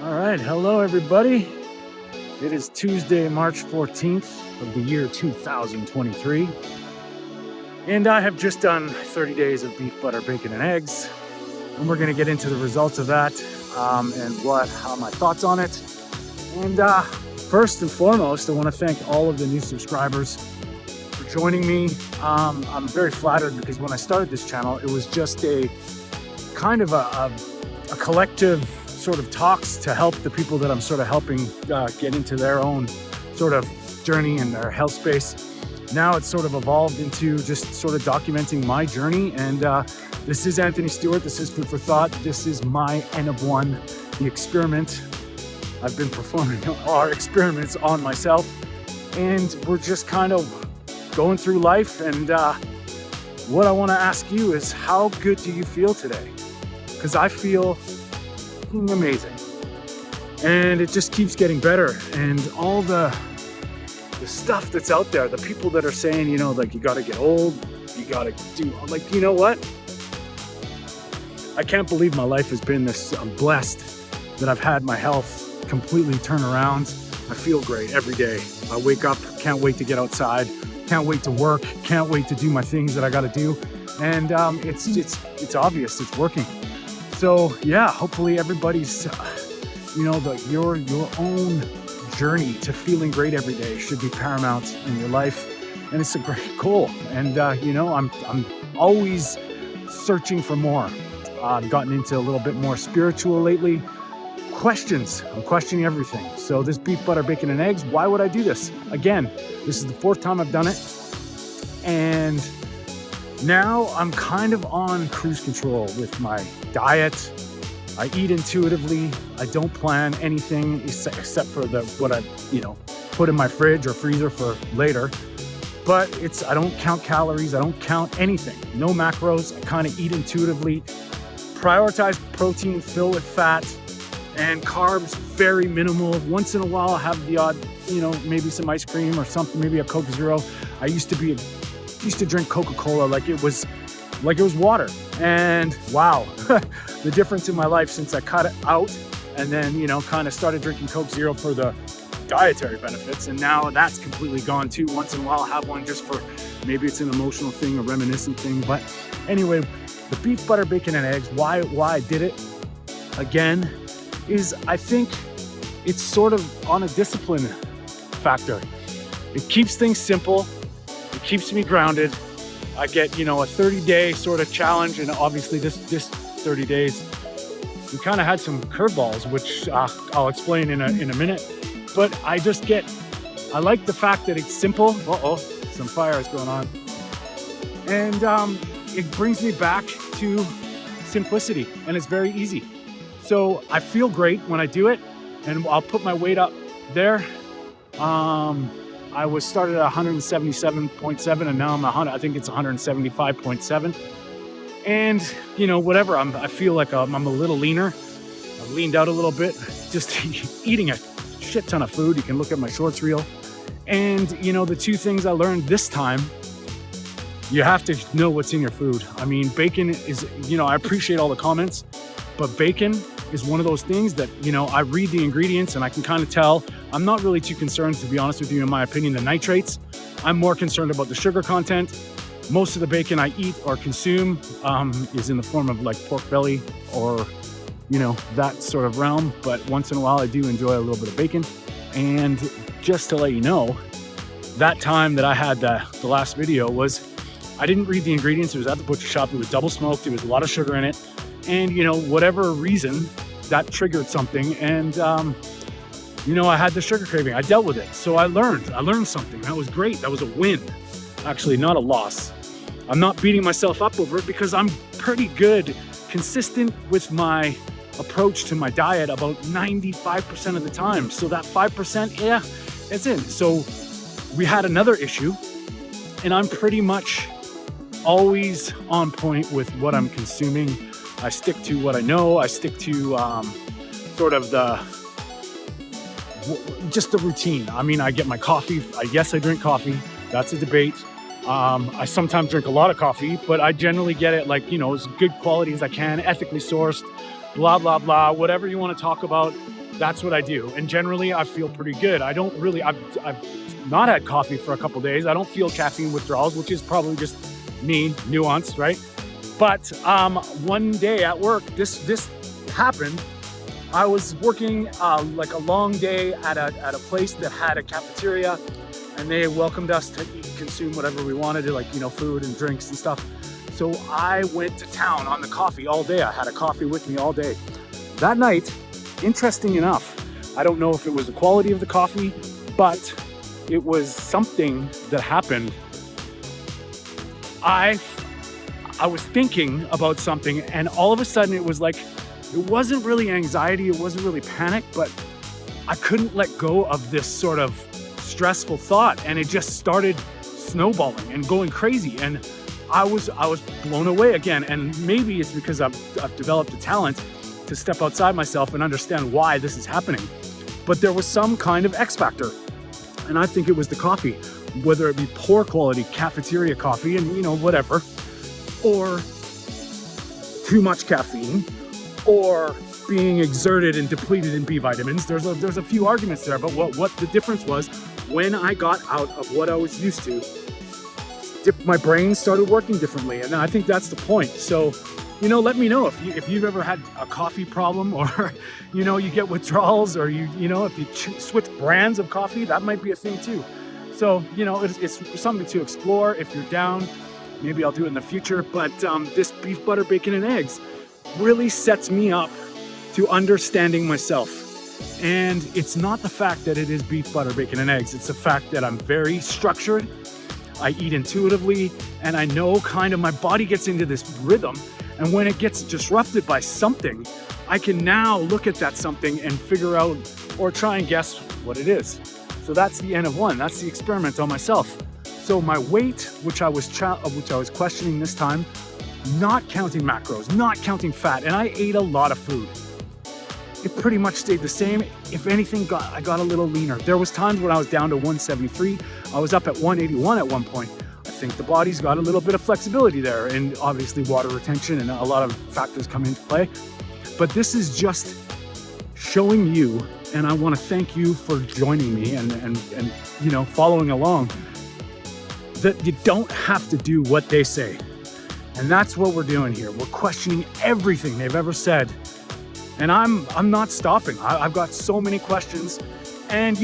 All right, hello everybody. It is Tuesday, March 14th of the year 2023. And I have just done 30 days of beef, butter, bacon, and eggs. And we're gonna get into the results of that and how my thoughts on it. And first and foremost, I wanna thank all of the new subscribers for joining me. I'm very flattered because when I started this channel, it was just a kind of a collective sort of talks to help the people that I'm sort of helping get into their own sort of journey in their health space. Now it's sort of evolved into just sort of documenting my journey. And this is Anthony Stewart. This is Food for Thought. This is my N of 1, the experiment. I've been performing our experiments on myself, and we're just kind of going through life. And what I want to ask you is, how good do you feel today? Because I feel amazing, and it just keeps getting better. And all the stuff that's out there, the people that are saying, you know, like, you got to get old, you got to do, like, you know what? I can't believe my life has been this. I'm blessed that I've had my health completely turn around. I feel great every day. I wake up, can't wait to get outside, can't wait to work, can't wait to do my things that I got to do. And it's obvious it's working. So yeah, hopefully everybody's, you know, your own journey to feeling great every day should be paramount in your life, and it's a great goal. And you know, I'm always searching for more. I've gotten into a little bit more spiritual lately. I'm questioning everything. So this beef, butter, bacon, and eggs. Why would I do this? Again, this is the 4th time I've done it, and now I'm kind of on cruise control with my diet. I eat intuitively. I don't plan anything except for what I, you know, put in my fridge or freezer for later. But I don't count calories. I don't count anything. No macros. I kind of eat intuitively. Prioritize protein, fill with fat, and carbs very minimal. Once in a while, I have the odd, you know, maybe some ice cream or something, maybe a Coke Zero. I used to drink Coca-Cola like it was water. And wow, the difference in my life since I cut it out and then, you know, kind of started drinking Coke Zero for the dietary benefits. And now that's completely gone too. Once in a while, I'll have one just for, maybe it's an emotional thing, a reminiscent thing. But anyway, the beef, butter, bacon, and eggs, why I did it again is I think it's sort of on a discipline factor. It keeps things simple. It keeps me grounded. I get, you know, a 30-day sort of challenge, and obviously this 30 days, we kind of had some curveballs, which I'll explain in a minute. But I like the fact that it's simple. Some fire is going on. And it brings me back to simplicity, and it's very easy. So I feel great when I do it, and I'll put my weight up there. I was started at 177.7, and now I think it's 175.7. And, you know, whatever, I feel like I'm a little leaner. I've leaned out a little bit, just eating a shit ton of food. You can look at my shorts reel. And, you know, the two things I learned this time, you have to know what's in your food. I mean, bacon is, you know, I appreciate all the comments, but bacon is one of those things that, you know, I read the ingredients and I can kind of tell. I'm not really too concerned, to be honest with you, in my opinion, the nitrates. I'm more concerned about the sugar content. Most of the bacon I eat or consume is in the form of like pork belly or, you know, that sort of realm. But once in a while, I do enjoy a little bit of bacon. And just to let you know, that time that I had the last video was, I didn't read the ingredients. It was at the butcher shop. It was double smoked. There was a lot of sugar in it. And, you know, whatever reason, that triggered something. And, you know, I had the sugar craving. I dealt with it. So I learned something. That was great. That was a win. Actually, not a loss. I'm not beating myself up over it because I'm pretty good, consistent with my approach to my diet about 95% of the time. So that 5%, yeah, it's in. So we had another issue, and I'm pretty much always on point with what I'm consuming. I stick to what I know. I stick to sort of just the routine. I mean, I get my coffee. Yes, I drink coffee. That's a debate. I sometimes drink a lot of coffee, but I generally get it like, you know, as good quality as I can, ethically sourced, blah, blah, blah, whatever you want to talk about. That's what I do. And generally I feel pretty good. I've not had coffee for a couple days. I don't feel caffeine withdrawals, which is probably just me, nuanced, right? But one day at work, this happened. I was working like a long day at a place that had a cafeteria, and they welcomed us to eat, consume whatever we wanted, like, food and drinks and stuff. So I went to town on the coffee all day. I had a coffee with me all day. That night, interesting enough, I don't know if it was the quality of the coffee, but it was something that happened. I was thinking about something, and all of a sudden it was like, it wasn't really anxiety, it wasn't really panic, but I couldn't let go of this sort of stressful thought, and it just started snowballing and going crazy. And I was blown away again. And maybe it's because I've developed a talent to step outside myself and understand why this is happening. But there was some kind of X factor, and I think it was the coffee, whether it be poor quality cafeteria coffee and whatever, or too much caffeine, or being exerted and depleted in B vitamins. There's a few arguments there, but what the difference was, when I got out of what I was used to, my brain started working differently, and I think that's the point. So, let me know if you've ever had a coffee problem, or you get withdrawals, or if you switch brands of coffee, that might be a thing too. So it's something to explore. If you're down, maybe I'll do it in the future. But this beef, butter, bacon, and eggs really sets me up to understanding myself. And it's not the fact that it is beef, butter, bacon, and eggs. It's the fact that I'm very structured. I eat intuitively, and I know kind of my body gets into this rhythm. And when it gets disrupted by something, I can now look at that something and figure out or try and guess what it is. So that's the N of 1. That's the experiment on myself. So my weight, which I was questioning this time, not counting macros, not counting fat, and I ate a lot of food. It pretty much stayed the same. If anything, I got a little leaner. There was times when I was down to 173. I was up at 181 at one point. I think the body's got a little bit of flexibility there, and obviously water retention and a lot of factors come into play. But this is just showing you, and I want to thank you for joining me and following along, that you don't have to do what they say. And that's what we're doing here. We're questioning everything they've ever said. And I'm not stopping. I've got so many questions. And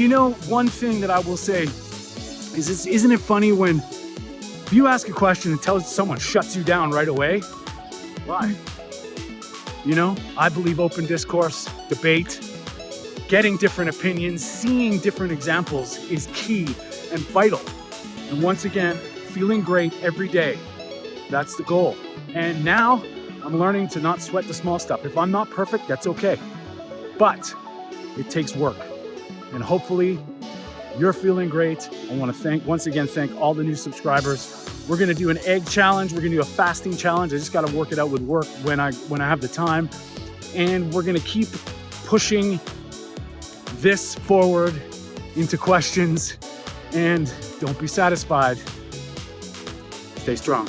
one thing that I will say is, isn't it funny when if you ask a question and someone shuts you down right away? Why? I believe open discourse, debate, getting different opinions, seeing different examples is key and vital. And once again, feeling great every day. That's the goal. And now I'm learning to not sweat the small stuff. If I'm not perfect, that's okay. But it takes work. And hopefully you're feeling great. I want to once again thank all the new subscribers. We're going to do an egg challenge. We're going to do a fasting challenge. I just got to work it out with work when I have the time. And we're going to keep pushing this forward into questions. And don't be satisfied. Stay strong.